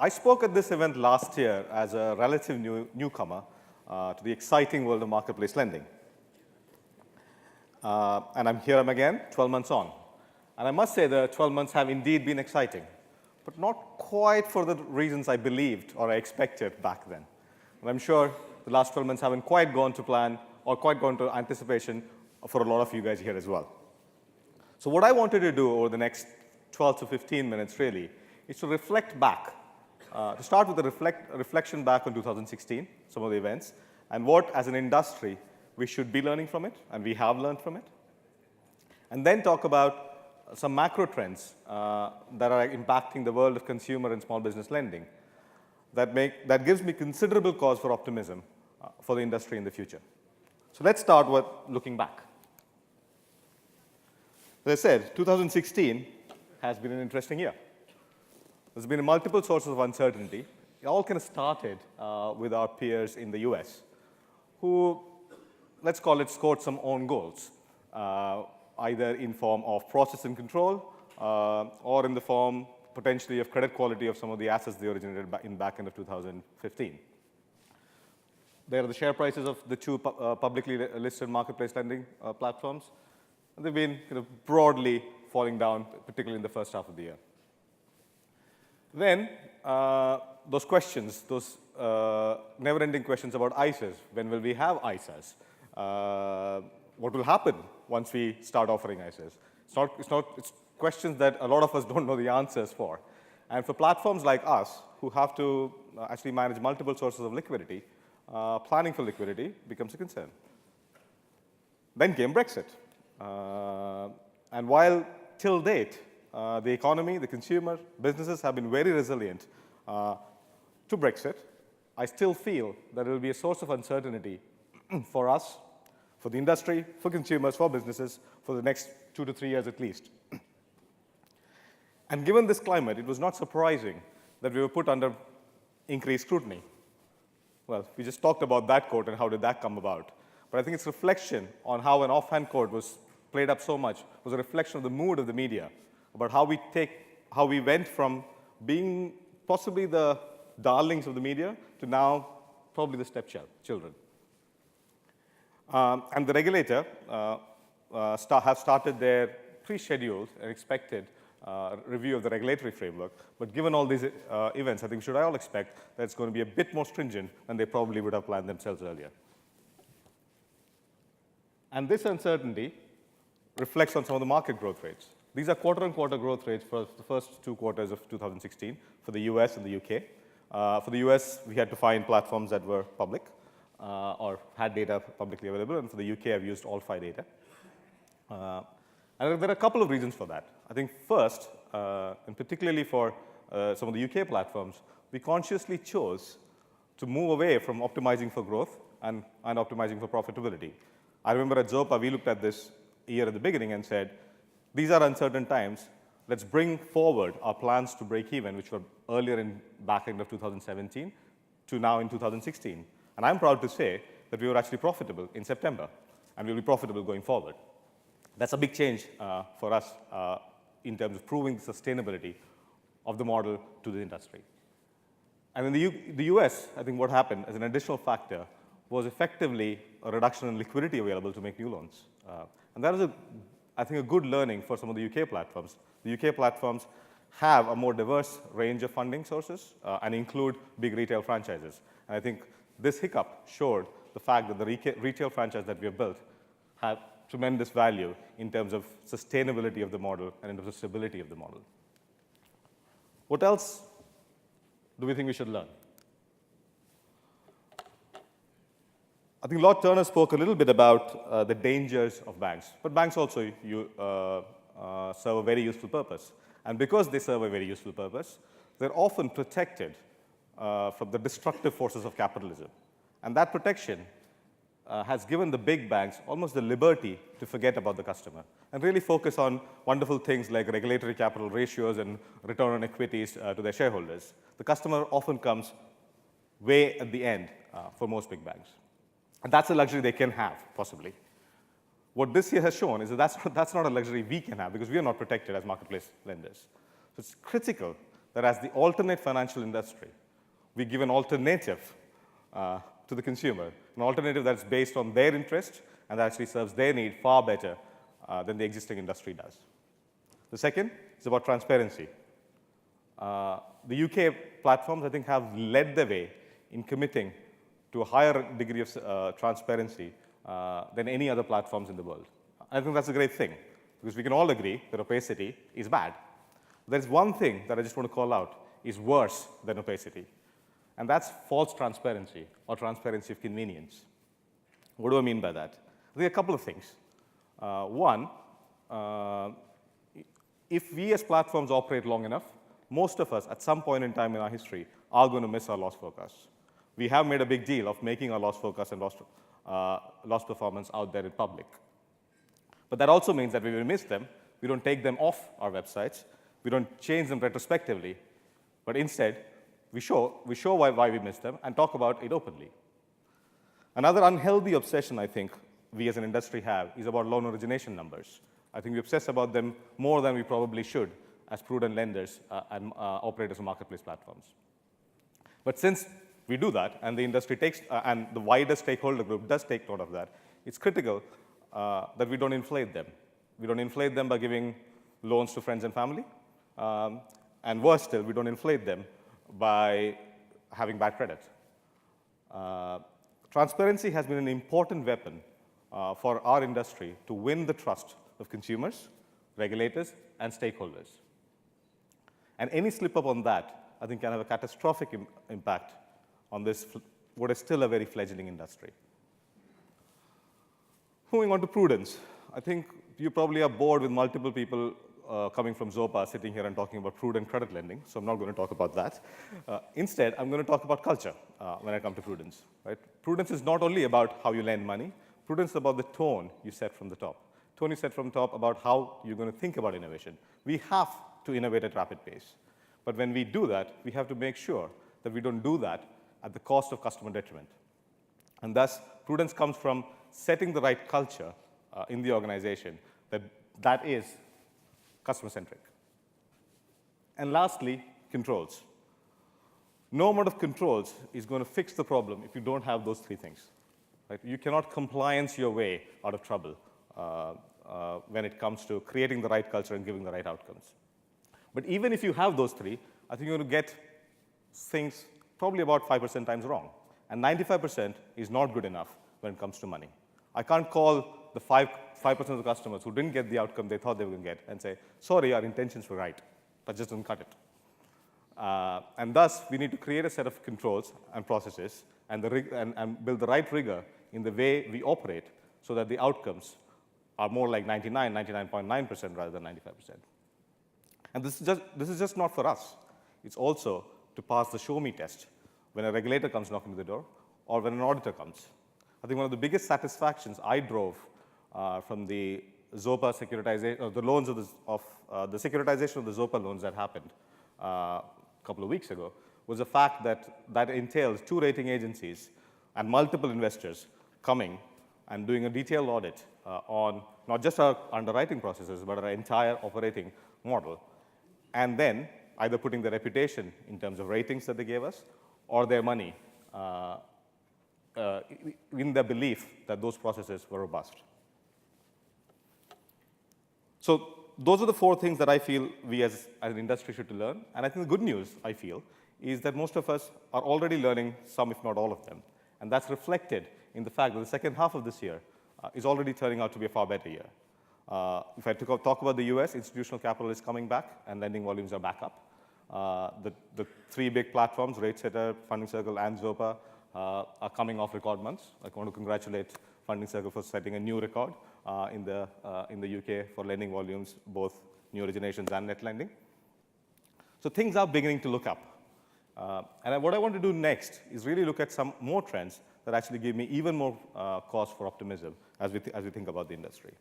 I spoke at this event last year as a relative newcomer to the exciting world of marketplace lending. And I'm here again, 12 months on. And I must say the 12 months have indeed been exciting, but not quite for the reasons I believed or I expected back then. And I'm sure the last 12 months haven't quite gone to plan or quite gone to anticipation for a lot of you guys here as well. So what I wanted to do over the next 12 to 15 minutes really is to reflect back, to start with a reflection back on 2016, some of the events, and what as an industry we should be learning from it, and we have learned from it. And then talk about some macro trends that are impacting the world of consumer and small business lending that gives me considerable cause for optimism for the industry in the future. So let's start with looking back. As I said, 2016 has been an interesting year. There's been multiple sources of uncertainty. It all kind of started with our peers in the US, who, let's call it, scored some own goals, either in form of process and control or in the form potentially of credit quality of some of the assets they originated in back end of 2015. There are the share prices of the two publicly listed marketplace lending platforms. And they've been kind of broadly falling down, particularly in the first half of the year. Then those questions, those never-ending questions about ISAs. When will we have ISAs? What will happen once we start offering ISAs? It's questions that a lot of us don't know the answers for. And for platforms like us, who have to actually manage multiple sources of liquidity, planning for liquidity becomes a concern. Then came Brexit. And while till date, the economy, the consumer, businesses have been very resilient to Brexit, I still feel that it will be a source of uncertainty for us, for the industry, for consumers, for businesses, for the next 2 to 3 years at least. And given this climate, it was not surprising that we were put under increased scrutiny. Well, we just talked about that quote and how did that come about. But I think its reflection on how an offhand quote was played up so much was a reflection of the mood of the media about how we went from being possibly the darlings of the media to now probably the stepchildren. And the regulator have started their pre-scheduled and expected review of the regulatory framework. But given all these events, I think we should all expect that it's going to be a bit more stringent than they probably would have planned themselves earlier. And this uncertainty reflects on some of the market growth rates. These are quarter-on-quarter growth rates for the first 2 quarters of 2016 for the US and the UK. For the US, we had to find platforms that were public or had data publicly available. And for the UK, I've used all 5 data. And there are a couple of reasons for that. I think first, and particularly for some of the UK platforms, we consciously chose to move away from optimizing for growth and optimizing for profitability. I remember at Zopa, we looked at this year at the beginning and said, these are uncertain times. Let's bring forward our plans to break even, which were earlier in back end of 2017 to now in 2016. And I'm proud to say that we were actually profitable in September, and we'll be profitable going forward. That's a big change for us in terms of proving the sustainability of the model to the industry. And in the US, I think what happened as an additional factor was effectively a reduction in liquidity available to make new loans. And that is, I think, a good learning for some of the UK platforms. The UK platforms have a more diverse range of funding sources and include big retail franchises. And I think this hiccup showed the fact that the retail franchise that we have built have tremendous value in terms of sustainability of the model and in terms of stability of the model. What else do we think we should learn? I think Lord Turner spoke a little bit about the dangers of banks. But banks also serve a very useful purpose. And because they serve a very useful purpose, they're often protected from the destructive forces of capitalism. And that protection has given the big banks almost the liberty to forget about the customer and really focus on wonderful things like regulatory capital ratios and return on equities to their shareholders. The customer often comes way at the end for most big banks. And that's a luxury they can have, possibly. What this year has shown is that that's not a luxury we can have because we are not protected as marketplace lenders. So it's critical that as the alternate financial industry, we give an alternative to the consumer, an alternative that's based on their interest and that actually serves their need far better than the existing industry does. The second is about transparency. The UK platforms, I think, have led the way in committing to a higher degree of transparency than any other platforms in the world. I think that's a great thing, because we can all agree that opacity is bad. There's one thing that I just want to call out is worse than opacity, and that's false transparency or transparency of convenience. What do I mean by that? I think a couple of things. One, if we as platforms operate long enough, most of us at some point in time in our history are going to miss our loss forecasts. We have made a big deal of making our loss forecast and loss performance out there in public. But that also means that when we miss them, we don't take them off our websites, we don't change them retrospectively, but instead, we show why we missed them and talk about it openly. Another unhealthy obsession I think we as an industry have is about loan origination numbers. I think we obsess about them more than we probably should as prudent lenders and operators of marketplace platforms. But since we do that, and the industry takes, and the wider stakeholder group does take note of that, it's critical that we don't inflate them. We don't inflate them by giving loans to friends and family, and worse still, we don't inflate them by having bad credit. Transparency has been an important weapon for our industry to win the trust of consumers, regulators, and stakeholders. And any slip up on that, I think, can have a catastrophic impact on this, what is still a very fledgling industry. Moving on to prudence. I think you probably are bored with multiple people coming from Zopa sitting here and talking about prudent credit lending, so I'm not going to talk about that. Instead, I'm going to talk about culture when I come to prudence. Right? Prudence is not only about how you lend money, prudence is about the tone you set from the top. Tone you set from the top about how you're going to think about innovation. We have to innovate at rapid pace. But when we do that, we have to make sure that we don't do that at the cost of customer detriment. And thus, prudence comes from setting the right culture in the organization that is customer-centric. And lastly, controls. No amount of controls is going to fix the problem if you don't have those three things. Right? You cannot compliance your way out of trouble when it comes to creating the right culture and giving the right outcomes. But even if you have those three, I think you're going to get things probably about 5% times wrong. And 95% is not good enough when it comes to money. I can't call the 5% of the customers who didn't get the outcome they thought they were going to get and say, sorry, our intentions were right. That just doesn't cut it. And thus, we need to create a set of controls and processes and build the right rigor in the way we operate so that the outcomes are more like 99.9% rather than 95%. And this is just not for us. It's also to pass the show me test when a regulator comes knocking to the door or when an auditor comes. I think one of the biggest satisfactions I drove from the Zopa securitization, or the loans of the securitization of the Zopa loans that happened a couple of weeks ago, was the fact that entails 2 rating agencies and multiple investors coming and doing a detailed audit on not just our underwriting processes, but our entire operating model, and then either putting their reputation in terms of ratings that they gave us or their money in the belief that those processes were robust. So those are the 4 things that I feel we as an industry should learn. And I think the good news, I feel, is that most of us are already learning some, if not all of them. And that's reflected in the fact that the second half of this year is already turning out to be a far better year. If I talk about the US, institutional capital is coming back and lending volumes are back up. The 3 big platforms, RateSetter, Funding Circle, and Zopa, are coming off record months. I want to congratulate Funding Circle for setting a new record in the UK for lending volumes, both new originations and net lending. So things are beginning to look up. And what I want to do next is really look at some more trends that actually give me even more cause for optimism as we think about the industry.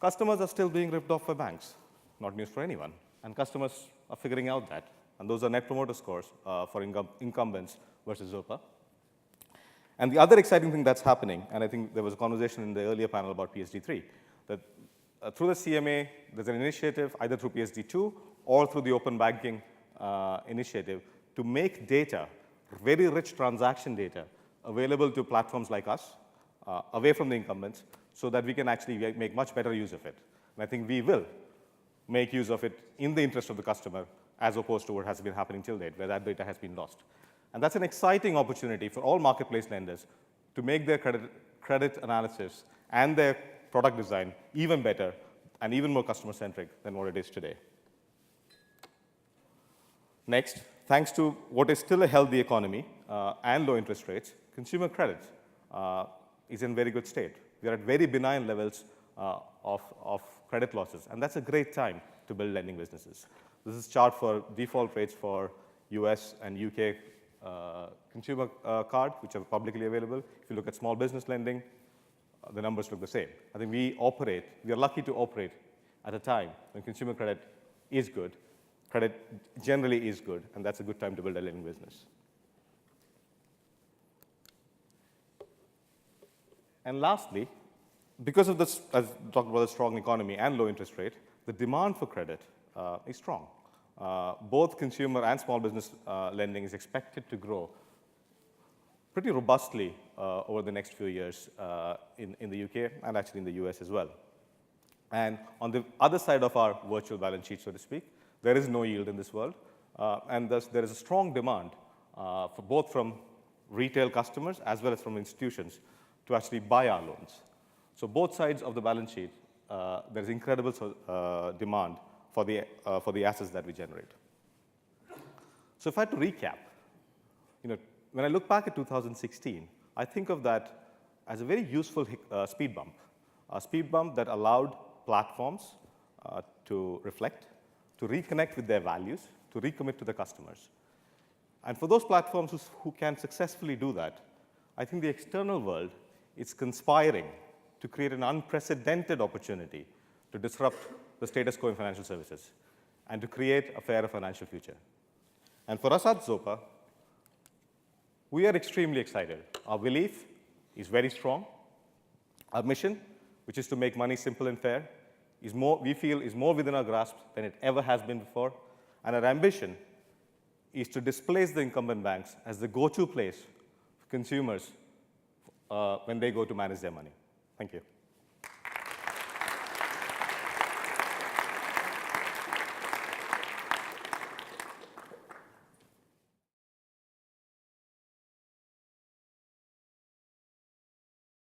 Customers are still being ripped off by banks. Not news for anyone. And customers are figuring out that. And those are net promoter scores for incumbents versus Zopa. And the other exciting thing that's happening, and I think there was a conversation in the earlier panel about PSD3, that through the CMA, there's an initiative either through PSD2 or through the open banking initiative to make data, very rich transaction data, available to platforms like us, away from the incumbents, so that we can actually make much better use of it. And I think we will make use of it in the interest of the customer, as opposed to what has been happening till date, where that data has been lost. And that's an exciting opportunity for all marketplace lenders to make their credit analysis and their product design even better and even more customer-centric than what it is today. Next, thanks to what is still a healthy economy and low interest rates, consumer credit is in very good state. We are at very benign levels of credit losses, and that's a great time to build lending businesses. This is a chart for default rates for US and UK consumer card, which are publicly available. If you look at small business lending, the numbers look the same. I think we are lucky to operate at a time when consumer credit is good, credit generally is good, and that's a good time to build a lending business. And lastly, because of this, as we talked about the strong economy and low interest rate, the demand for credit is strong. Both consumer and small business lending is expected to grow pretty robustly over the next few years in the UK and actually in the US as well. And on the other side of our virtual balance sheet, so to speak, there is no yield in this world, and thus there is a strong demand for both from retail customers as well as from institutions to actually buy our loans. So both sides of the balance sheet, there is incredible demand for the assets that we generate. So if I had to recap, when I look back at 2016, I think of that as a very useful speed bump, a speed bump that allowed platforms to reflect, to reconnect with their values, to recommit to the customers. And for those platforms who can successfully do that, I think the external world is conspiring to create an unprecedented opportunity to disrupt the status quo in financial services and to create a fairer financial future. And for us at Zopa, we are extremely excited. Our belief is very strong. Our mission, which is to make money simple and fair, we feel is more within our grasp than it ever has been before. And our ambition is to displace the incumbent banks as the go-to place for consumers when they go to manage their money. Thank you.